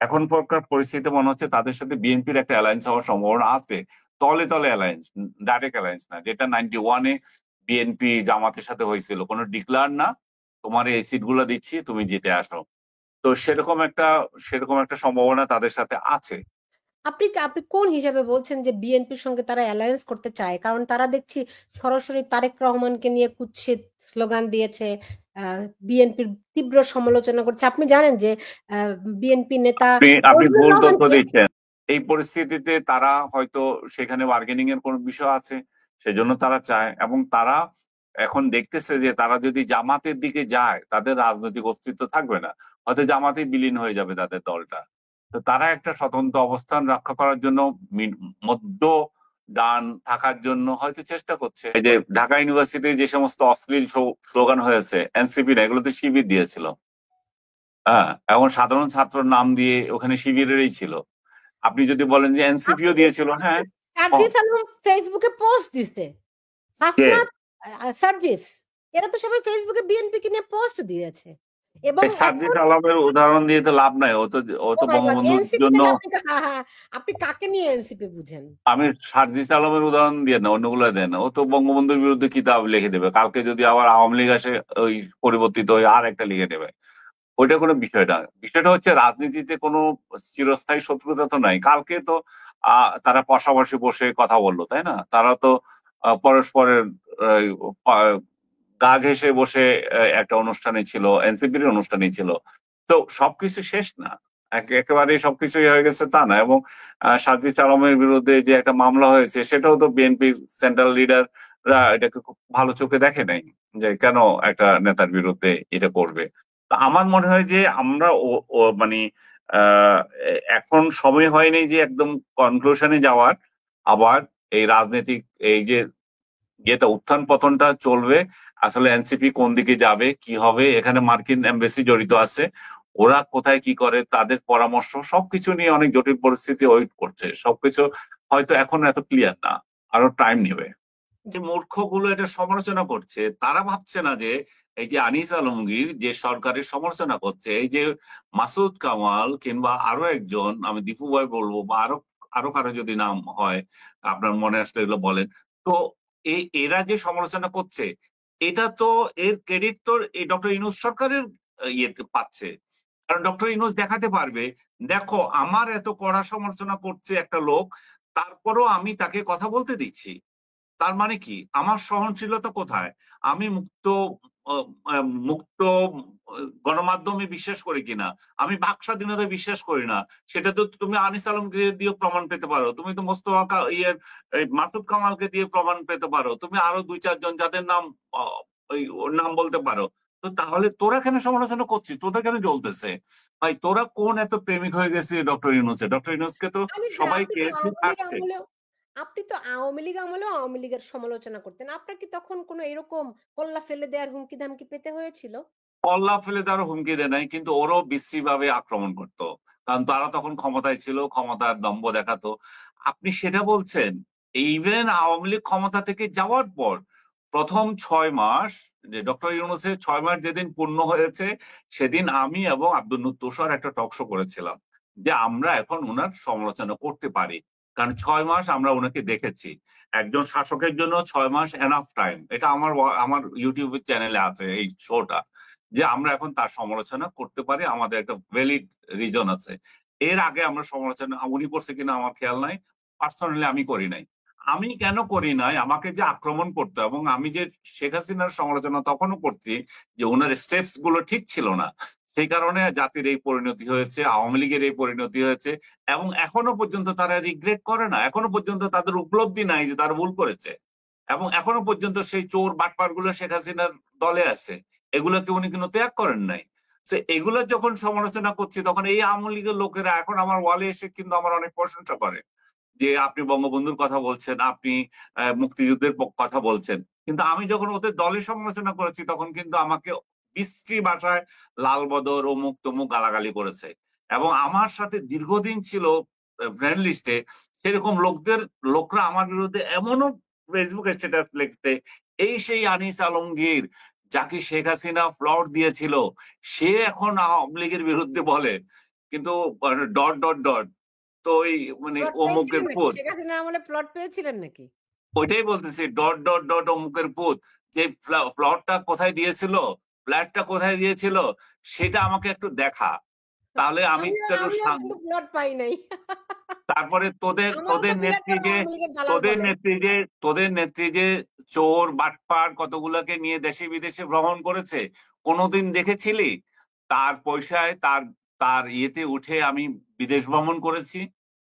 এখনকার পরিস্থিতিতে মনে হচ্ছে তাদের সাথে বিএনপির একটা অ্যালায়েন্স হওয়ার সম্ভাবনা আছে। তলে তলে অ্যালায়েন্স, ডাইরেক্ট অ্যালায়েন্স না, যেটা 91-এ বিএনপি জামাতের সাথে হয়েছিল, কোনো ডিক্লার না, তোমার এই সিট গুলো দিচ্ছি তুমি জিতে আসো। তো সেরকম একটা সম্ভাবনা তাদের সাথে আছে। আপনি আপনি কোন হিসাবে বলছেন যে বিএনপির সঙ্গে তারা অ্যালায়েন্স করতে চায়? কারণ তারা দেখছি সরাসরি তারেক রহমানকে নিয়ে কুৎসিত স্লোগান দিয়েছে, বিএনপির তীব্র সমালোচনা করছে। আপনি জানেন যে বিএনপি নেতা আপনি ফজলুর ভুল তথ্য রহমানকে দিচ্ছেন। এই পরিস্থিতিতে তারা হয়তো সেখানে বার্গেনিং এর কোনো বিষয় আছে, সেজন্য তারা চায়, এবং তারা এখন দেখতেছে যে তারা যদি জামাতের দিকে যায় তাদের রাজনৈতিক অস্তিত্ব থাকবে না, হয়তো জামাতে বিলীন হয়ে যাবে তাদের দলটা। তো তারা একটা স্বতন্ত্র অবস্থান রক্ষা করার জন্য মধ্য ডান থাকার জন্য হয়তো চেষ্টা করছে। এই যে ঢাকা ইউনিভার্সিটি যে সমস্ত অশ্লীল স্লোগান হয়েছে, এনসিপি না, এগুলো তো শিবির দিয়েছিল। হ্যাঁ, এবং সাধারণ ছাত্র নাম দিয়ে ওখানে শিবিরেরই ছিল। আপনি যদি বলেন যে আপনি এনসিপিও দিয়েছিল, দেখছেন হ্যাঁ। সার্জিস আলম ফেসবুকে পোস্ট দিছে, কে? হাসনাত, সার্জিস, এরা তো সবাই ফেসবুকে বিএনপি কে নিয়ে পোস্ট দিয়েছে। এবং এই সার্জিস এখন আলমের উদাহরণ দিয়ে তো লাভ নাই, ও তো ও মাই গড, বঙ্গবন্ধুর এনসিপি জন্য। তাহলে আপনি হ্যাঁ হ্যাঁ, আপনি কাকে নিয়ে এনসিপি বুঝেন? আমি সার্জিস আলমের উদাহরণ দিয়ে না, অন্যগুলো দেন না। ও তো বঙ্গবন্ধুর বিরুদ্ধে কিতাব লিখে দেবে, কালকে যদি আবার আওয়ামী লীগ আসে ওই পরিবর্তিত হয়ে আর একটা লিখে দেবে। ওইটা কোনো বিষয় না। বিষয়টা হচ্ছে রাজনীতিতে কোনো চিরস্থায়ী শত্রুতা তো নাই। কালকে তো তারা পাশাপাশি বসে কথা বললো, তাই না? তারা তো পরস্পরের আহ, গা ঘেঁষে বসে একটা অনুষ্ঠানে ছিল, এনসিপির অনুষ্ঠানে ছিল। তো সবকিছু শেষ না, একেবারে সবকিছুই হয়ে গেছে তা না। এবং সাজিদ আলমের বিরুদ্ধে যে একটা মামলা হয়েছে, সেটাও তো বিএনপির সেন্ট্রাল লিডাররা এটাকে খুব ভালো চোখে দেখে নাই, যে কেন একটা নেতার বিরুদ্ধে এটা করবে। তো আমার মনে হয় যে আমরা মানে আহ এখন সময় হয়নি যে একদম কনক্লুশনে যাওয়ার। আবার এই রাজনৈতিক এই যে যেটা উত্থান পতনটা চলবে, আসলে এনসিপি কোন দিকে যাবে, কি হবে, এখানে মার্কিন এমবেসি জড়িত আছে, ওরা কোথায় কি করে, তাদের পরামর্শ, সবকিছু নিয়ে অনেক জটিল পরিস্থিতি ওয়েট করছে। সবকিছু হয়তো এখন এত ক্লিয়ার না, আরো টাইম নেবে। যে মূর্খগুলো এটা সমালোচনা করছে, তারা ভাবছে না যে এই যে আনিস আলমগীর যে সরকারের সমালোচনা করছে, এই যে মাসুদ কামাল কিংবা আরো একজন, আমি দীপু ভাই বলবো, বা আরো আরো কারো যদি নাম হয় আপনার মনে আসলে এগুলো বলেন। তো এরা যে সমালোচনা করছে, এটা তো এর ক্রেডিট তো এই ডক্টর ইউনূস সরকারের ইয়েতে পাচ্ছে। কারণ ডক্টর ইউনূস দেখাতে পারবে, দেখো আমার এত কড়া সমালোচনা করছে একটা লোক, তারপরও আমি তাকে কথা বলতে দিচ্ছি। তার মানে কি, আমার সহনশীলতা কোথায়? আমি আহ, মুক্ত গণমাধ্যমে বিশ্বাস করি কিনা, আমি বাক স্বাধীনতায় বিশ্বাস করি না, সেটা তো তুমি আনিস আলমগীর দিয়ে প্রমাণ পেতে পারো, তুমি তো মোস্তফা এই মাসুদ কামালকে দিয়ে প্রমাণ পেতে পারো, তুমি আরো দুই চারজন যাদের নাম ওর নাম বলতে পারো। তো তাহলে তোরা কেন সমালোচনা করছিস, তোদের কেন জ্বলতেছে? ভাই, তোরা কোন এত প্রেমিক হয়ে গেছিস ডক্টর ইউনূসে? ডক্টর ইউনূসকে তো আরে সবাই আপনি তো পেয়েছে, আওয়ামী লীগ থাকছে। আমলেও, আপনি তো আওয়ামী লীগ আমলেও আওয়ামী লীগের সমালোচনা করতেন। আপনার কি তখন কোনো এরকম কল্লা ফেলে দেওয়ার হুমকি ধামকি পেতে হয়েছিল? কল্লা ফেলে তারা হুমকি দেয় নাই, কিন্তু ওরও বিশ্রী ভাবে আক্রমণ করতো, কারণ তারা তখন ক্ষমতায় ছিল, ক্ষমতার দম্ভ দেখাতো। আপনি সেটা বলছেন? ইভেন আওয়ামী লীগ ক্ষমতা থেকে যাওয়ার পর প্রথম 6 মাস, যে ডক্টর ইউনূসের 6 মাস যেদিন পূর্ণ হয়েছে, সেদিন আমি এবং আব্দুল নূর তুষার একটা টক শো করেছিলাম, যে আমরা এখন ওনার সমালোচনা করতে পারি, কারণ 6 মাস আমরা ওনাকে দেখেছি। একজন শাসকের জন্য 6 মাস এনাফ টাইম। এটা আমার ইউটিউব চ্যানেলে আছে এই শোটা, যে আমরা এখন তার সমালোচনা করতে পারি, আমাদের একটা ভ্যালিড রিজন আছে। এর আগে আমরা সমালোচনা উনি করছে কিনা আমার খেয়াল নাই, পার্সোনালি আমি করি নাই। আমি কেন করি নাই? আমাকে যে আক্রমণ করতো, এবং আমি যে শেখ হাসিনার সমালোচনা তখনও করছি, যে ওনার স্টেপস গুলো ঠিক ছিল না, সেই কারণে জাতির এই পরিণতি হয়েছে, আওয়ামী লীগের এই পরিণতি হয়েছে। এবং এখনো পর্যন্ত তারা রিগ্রেট করে না, এখনো পর্যন্ত তাদের উপলব্ধি নাই যে তারা ভুল করেছে। এবং এখনো পর্যন্ত সেই চোর বাটপার গুলো শেখ হাসিনার দলে আছে, এগুলোকে উনি কিন্তু ত্যাগ করেন নাই। তো এগুলো যখন সমালোচনা করছি, তখন এই আওয়ামী লীগের লোকেরা এখন আমার ওয়ালে এসে কিন্তু আমার অনেক প্রশংসা করে, যে আপনি বঙ্গবন্ধুর কথা বলছেন, আপনি মুক্তিযুদ্ধের কথা বলছেন। কিন্তু আমি যখন ওদের দলের সমালোচনা করেছি, তখন কিন্তু আমাকে বিশ্রী ভাষায় লাল বদর অমুক তমুক গালাগালি করেছে। এবং আমার সাথে দীর্ঘদিন ছিল ফ্রেন্ড লিস্টে, সেরকম লোকরা আমার বিরুদ্ধে এমনও ফেসবুকে স্ট্যাটাস লিখছে, এই সেই আনিস আলমগীর যাকে শেখ হাসিনা ফ্লট দিয়েছিল, সে এখন আওয়ামী লীগের বিরুদ্ধে বলে। কিন্তু ডট ডট ডট, তো ওই মানে প্লট অমুকের পেয়েছিলেন নাকি? পুত, শেখ হাসিনার আমলে প্লট পেয়েছিলেন নাকি? ওইটাই বলতেছি, ডট ডট ডট অমুকের পুত, যে প্লটটা কোথায় দিয়েছিল, ফ্ল্যাটটা কোথায় দিয়েছিল, সেটা আমাকে একটু দেখা, তাহলে আমি একটু আমিও কিন্তু প্লট পাই নাই। তারপরে তোদের আমারও তো তোদের বিরাট নেত্রী বড় যে আওয়ামী লীগের দালাল তোদের বলে। নেত্রী যে তোদের নেত্রী যে চোর বাটপার কতগুলোকে নিয়ে দেশে বিদেশে ভ্রমণ করেছে, কোনোদিন দেখেছিলি তার পয়সায় তার তার ইয়েতে উঠে আমি বিদেশ ভ্রমণ করেছি?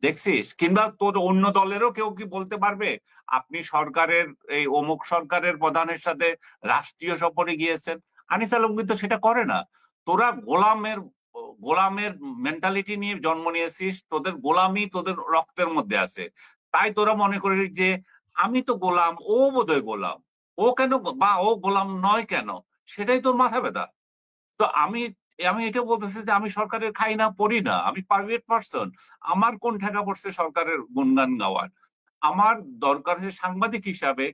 দেখছিস? কিংবা তোর অন্য দলেরও কেউ কি বলতে পারবে আপনি সরকারের এই অমুক সরকারের প্রধানের সাথে রাষ্ট্রীয় সফরে গিয়েছেন? আনিস আলম কিন্তু সেটা করে না। তোরা গোলামের মেন্টালিটি নিয়ে জন্ম নিয়েছিস, তোদের গোলামি তোদের রক্তের মধ্যে আছে। তাই তোরা মনে করিস যে আমি তো গোলাম, ও বোধহয় গোলাম, ও কেন বা ও গোলাম নয় কেন, সেটাই তোর মাথা ব্যথা। তো আমি আমি এটা বলতেছি যে আমি সরকারের খাই না পড়ি না, আমি প্রাইভেট পার্সন। আমার কোন ঠেকা পড়ছে সরকারের গুণগান গাওয়ার? আমার দরকার হচ্ছে সাংবাদিক হিসাবে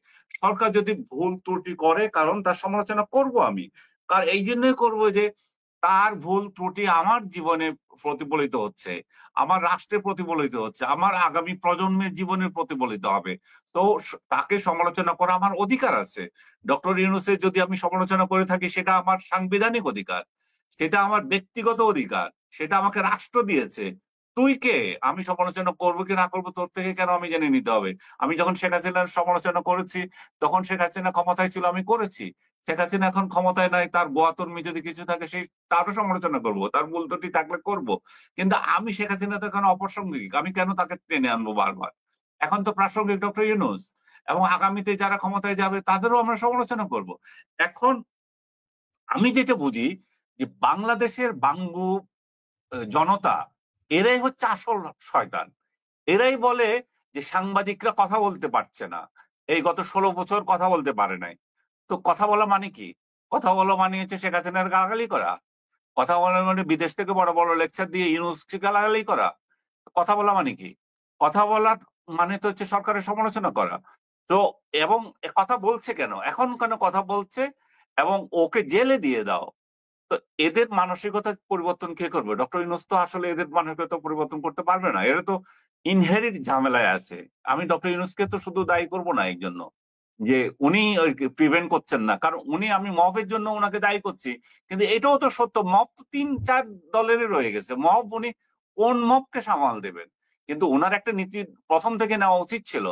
সরকার যদি ভুল ত্রুটি করে, কারণ তার সমালোচনা করব আমি। কারণ এই জন্যই করবো যে তার ভুল ত্রুটি আমার জীবনে প্রতিফলিত হচ্ছে, আমার রাষ্ট্রে প্রতিফলিত হচ্ছে, আমার আগামী প্রজন্মের জীবনে প্রতিফলিত হবে। তো তাকে সমালোচনা করা আমার অধিকার আছে। ডক্টর ইউনূসের যদি আমি সমালোচনা করে থাকি, সেটা আমার সাংবিধানিক অধিকার, সেটা আমার ব্যক্তিগত অধিকার, সেটা আমাকে রাষ্ট্র দিয়েছে। তুই কে? আমি সমালোচনা করবো কি না করবো তোর থেকে কেন আমি জেনে নিতে হবে? আমি যখন শেখ হাসিনার সমালোচনা করেছি, তখন শেখ হাসিনা ক্ষমতায় ছিল, আমি করেছি। শেখ হাসিনা এখন ক্ষমতায় নাই, তার গোয়াতর্মি যদি কিছু থাকে সেই তারও সমালোচনা করব, তার ভুল ত্রুটি থাকলে করব। কিন্তু আমি শেখ হাসিনা তো এখন অপ্রাসঙ্গিক, আমি কেন তাকে টেনে আনবো বারবার? এখন তো প্রাসঙ্গিক ডক্টর ইউনূস, এবং আগামীতে যারা ক্ষমতায় যাবে তাদেরও আমরা সমালোচনা করব। এখন আমি যেটা বুঝি যে বাংলাদেশের বাঙ্গু জনতা, এরাই হচ্ছে আসল শয়তান। এরাই বলে যে সাংবাদিকরা কথা বলতে পারছে না, এই গত 16 বছর কথা বলতে পারে নাই। তো কথা বলা মানে কি? কথা বলা মানে হচ্ছে শেখ হাসিনার গালাগালি করা? কথা বলা মানে বিদেশ থেকে বড় বড় লেকচার দিয়ে ইউনুসকে গালাগালি করা? কথা বলা মানে কি? কথা বলার মানে তো হচ্ছে সরকারের সমালোচনা করা। তো এবং কথা বলছে কেন, এখন কেন কথা বলছে, এবং ওকে জেলে দিয়ে দাও। তো এদের মানসিকতা পরিবর্তন কে করবে? ডক্টর ইউনূস তো আসলে এদের মানসিকতা পরিবর্তন করতে পারবে না, এরা তো ইনহেরিট ঝামেলায় আছে। আমি ডক্টর ইউনূসকে তো শুধু দায়ী করব না এই জন্য যে উনি প্রিভেন্ট করছেন না, কারণ উনি, আমি মবের জন্য ওনাকে দায়ী করছি, কিন্তু এটাও তো সত্য, মব তো 3-4 দলেরই রয়ে গেছে মব, উনি কোন মবকে সামাল দেবেন? কিন্তু ওনার একটা নীতি প্রথম থেকে নেওয়া উচিত ছিল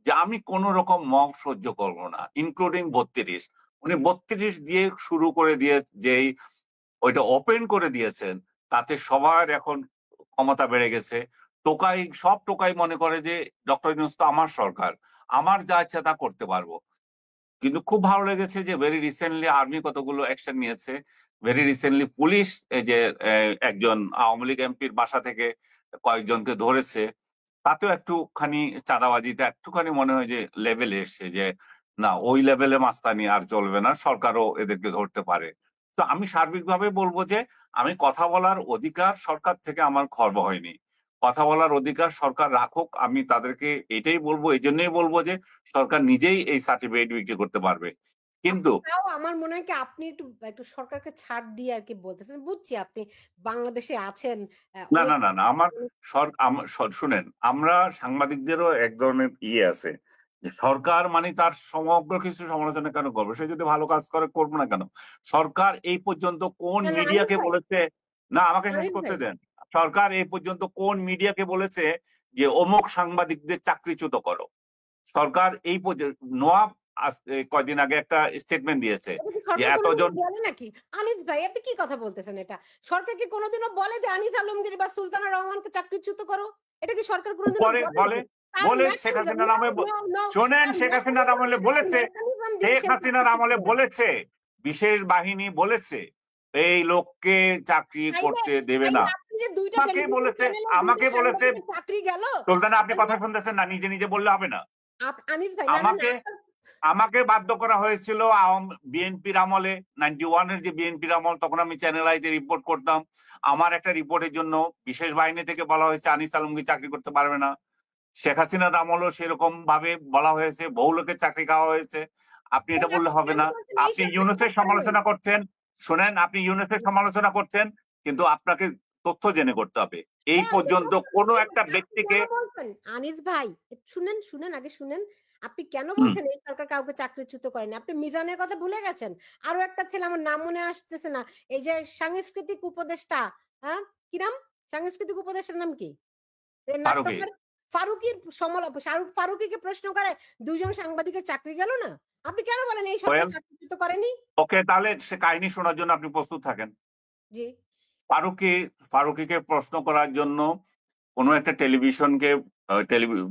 যে আমি কোন রকম মব সহ্য করব না, ইনক্লুডিং 32। উনি 32 দিয়ে শুরু করে দিয়ে যেই ওইটা ওপেন করে দিয়েছেন, তাতে সবার এখন ক্ষমতা বেড়ে গেছে। টোকাই, সব টোকাই মনে করে যে ডক্টর ইউনূস তো আমার সরকার, আমার যা ইচ্ছা তা করতে পারবো। কিন্তু খুব ভালো লেগেছে যে ভেরি রিসেন্টলি আর্মি কতগুলো অ্যাকশন নিয়েছে। ভেরি রিসেন্টলি পুলিশ এই যে একজন আওয়ামী লীগ এমপির বাসা থেকে কয়েকজনকে ধরেছে। তাতেও একটুখানি চাঁদাবাজিটা একটুখানি মনে হয় যে লেভেলে এসছে, যে না ওই লেভেলে মাস্তানি আর চলবে না, সরকারও এদেরকে ধরতে পারে। তো আমি সার্বিকভাবে বলবো যে আমি কথা বলার অধিকার সরকার থেকে আমার খর্ব হয়নি। কথা বলার অধিকার সরকার রাখুক, আমি তাদেরকে এটাই বলবো, এই জন্যই বলবো যে সরকার নিজেই এই সার্টিফিকেট বিক্রি করতে পারবে। কিন্তু তাও আমার মনে হয় কি আপনি একটু একটু সরকারকে ছাড় দিয়ে আর কি বলতেছেন। বুঝছি আপনি বাংলাদেশে আছেন, না অনেক না না না, শুনেন, আমরা সাংবাদিকদেরও এক ধরনের ইয়ে আছে, যে সরকার মানে তার সমগ্র কিছু সমালোচনা কেন করবে? সে যদি ভালো কাজ করে, করবো না কেন? সরকার এই পর্যন্ত কোন না, না, আনিস মিডিয়াকে ভাই, বলেছে? না, আমাকে শেষ আনিস করতে ভাই, দেন। সরকার এই পর্যন্ত কোন মিডিয়াকে বলেছে যে অমুক সাংবাদিকদের চাকরিচ্যুত করো? সরকার এই নওয়াব কয়দিন আগে একটা স্টেটমেন্ট দিয়েছে এটা কি যে সরকার কোনোদিনও এতজন। বলে নাকি? আনিস ভাই, আপনি কি কথা বলতেছেন এটা? সরকার কি কোনোদিনও বলে যে আনিস আলমগীর বা সুলতানা রহমানকে চাকরিচ্যুত করো? এটা কি সরকার কোনোদিনও পরে বলে বলে নাকি? তার বলে শেখ মেকানিজম, হাসিনার নো, আমলে নো, নো, শোনেন, তার শেখ হাসিনার মেকানিজম, আমলে তার বলেছে, মেকানিজম দিয়ে শেখ সে হাসিনার চাকরিচ্যুত আমলে করে। বলেছে, বিশেষ বাহিনী বলেছে এই লোককে চাকরি তাইলে করতে দেবে তাইলে না। আপনি যে ২ টা আমাকে টেলিভিশন বলেছে, চ্যানেলের ২ টা আমাকে বলেছে। সাংবাদিকের চাকরি গেল, সুলতানা, আপনি তাইলে কথা শুনতেছেন না, নিজে নিজে বললে হবে না। আনিস ভাই, না, না, না, আমাকে আপনার আমাকে বাধ্য করা হয়েছিল বিএনপির আমলে, 91-এর যে বিএনপির আমল, তখন আমি চ্যানেল আইতে রিপোর্ট করতাম। আমার একটা রিপোর্টের জন্য বিশেষ বাহিনী থেকে বলা হয়েছে আনিস আলমগীর চাকরি করতে পারবে না। শেখ হাসিনার আমলও সেরকম ভাবে বলা হয়েছে, বহু লোকের চাকরি খাওয়া হয়েছে। আপনি এটা তাইলে বললে আপনি হবে কেন না। বলছেন এই আপনি সরকার কাজ ইউনূসের করে নাই? সমালোচনা করছেন, শোনেন, আপনি ইউনূসের সমালোচনা করছেন, কিন্তু আপনাকে তথ্য জেনে করতে হবে। এই হ্যাঁ, পর্যন্ত কোনো একটা আপনি ব্যক্তিকে কেন বলছেন আনিস ভাই, শুনেন শুনেন আগে শুনেন। আপনি কেন হুম, বলছেন এই সরকার কাউকে চাকরিচ্যুত করেনি? আপনি মিজানের কথা ভুলে গেছেন। আরো একটা ছেলে, আমার নাম মনে আসতেছে না, এই যে সাংস্কৃতিক উপদেষ্টা, হ্যাঁ কি নাম, সাংস্কৃতিক উপদেষ্টার নাম কি, এই ফারুকী। নাটকের ফারুকির ফারুকিকে প্রশ্ন করে দুইজন সাংবাদিকের চাকরি গেল না? আপনি কেন বলেন এই সরকার ওয়েল, চাকরিচ্যুত করেনি? ওকে, তাহলে সে কাহিনী শোনার জন্য আপনি প্রস্তুত থাকেন। জি। ফারুকীকে প্রশ্ন করার জন্য কোনো একটা টেলিভিশনকে,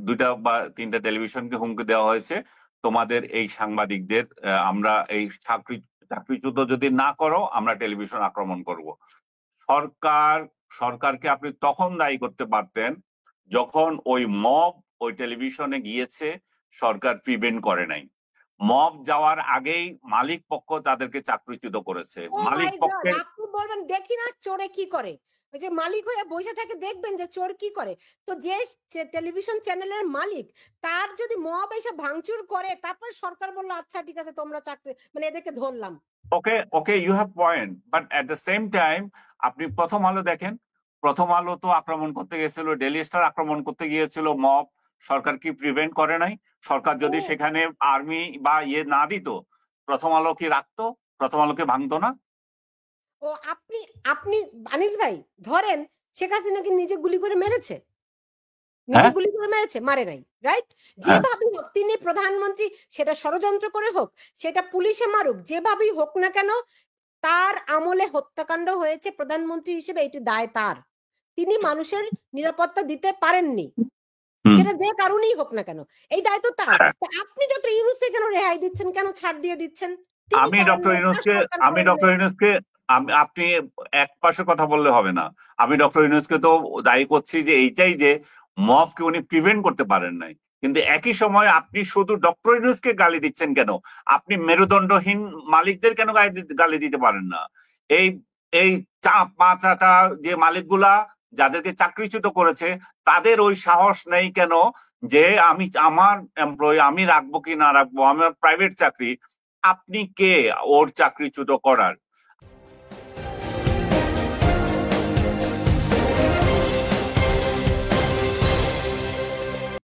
দুইটা বা তিনটা টেলিভিশনকে হুমকি দেওয়া হয়েছে, তোমাদের এই সাংবাদিকদের আমরা এই চাকরিচ্যুত যদি না করো আমরা টেলিভিশন আক্রমণ করব। সরকার সরকারকে আপনি তখন দায়ী করতে পারতেন যখন ওই মব ওই টেলিভিশনে গিয়েছে, সরকার প্রিভেন্ট করে নাই। মব যাওয়ার আগেই মালিক পক্ষ তাদেরকে চাকরিচ্যুত করেছে। ও মালিক মাই গড, পক্ষের আপনি বলবেন দেখি না চোরে কি করে, ওই যে মালিক হয়ে বসে থেকে দেখবেন যে চোর কি করে। তো যে টেলিভিশন চ্যানেলের মালিক, তার যদি মব এসে ভাঙচুর করে, তারপর সরকার বললো আচ্ছা ঠিক আছে তোমরা চাকরি, মানে এদেরকে ধরলাম। Okay, okay, you have point, but at the same time আপনি প্রথম আলো দেখেন। প্রথম আলো তো আক্রমণ করতে গিয়েছিল, ডেইলি স্টার আক্রমণ করতে গিয়েছিল মব, সরকার কি প্রিভেন্ট করে নাই? সরকার যদি ও সেখানে আর্মি বা ইয়ে না দিত, প্রথম আলো কি রাখতো? প্রথম আলোকে ভাঙতো না? ও আপনি আপনি আনিস ভাই, ধরেন শেখ হাসিনা কি নিজে গুলি করে মেরেছে? নিজে হ্যাঁ, গুলি করে মেরেছে? মারে নাই, রাইট? হ্যাঁ, যেভাবেই হোক তিনি প্রধানমন্ত্রী, সেটা ষড়যন্ত্র করে হোক, সেটা পুলিশে মারুক, যেভাবেই হোক না কেন, তার আমলে হত্যাকাণ্ড হয়েছে, প্রধানমন্ত্রী হিসেবে এটি দায় তার। তিনি মানুষের নিরাপত্তা দিতে পারেননি, হুম। সেটা যে কারণেই হোক না কেন, এই দায়িত্ব তার। হ্যাঁ, তো আপনি ডক্টর ইউনূসকে কেন রেহাই দিচ্ছেন, কেন ছাড় দিয়ে দিচ্ছেন? তিনি আমি করেন ডক্টর নাই, তার ইউনূসকে সরকার আমি করেন ডক্টর নাই। ইউনূসকে আপনি এক পাশে কথা বললে হবে না। আমি ডক্টর ইউনূসকে তো দায়ী করছি যে এইটাই যে মবকে উনি প্রিভেন্ট করতে পারেন নাই, কিন্তু একই সময় আপনি শুধু ডক্টর ইউনূসকে গালি দিচ্ছেন কেন? আপনি মেরুদণ্ডহীন মালিকদের কেন গালি দিতে পারেন না? এই এই পাঁচ আটা যে মালিকগুলা যাদেরকে চাকরিচ্যুত করেছে, তাদের ওই সাহস নেই কেন যে আমি আমার এমপ্লয়ি আমি রাখবো কি না রাখবো, আমার প্রাইভেট চাকরি, আপনি কে ওর চাকরিচ্যুত করার?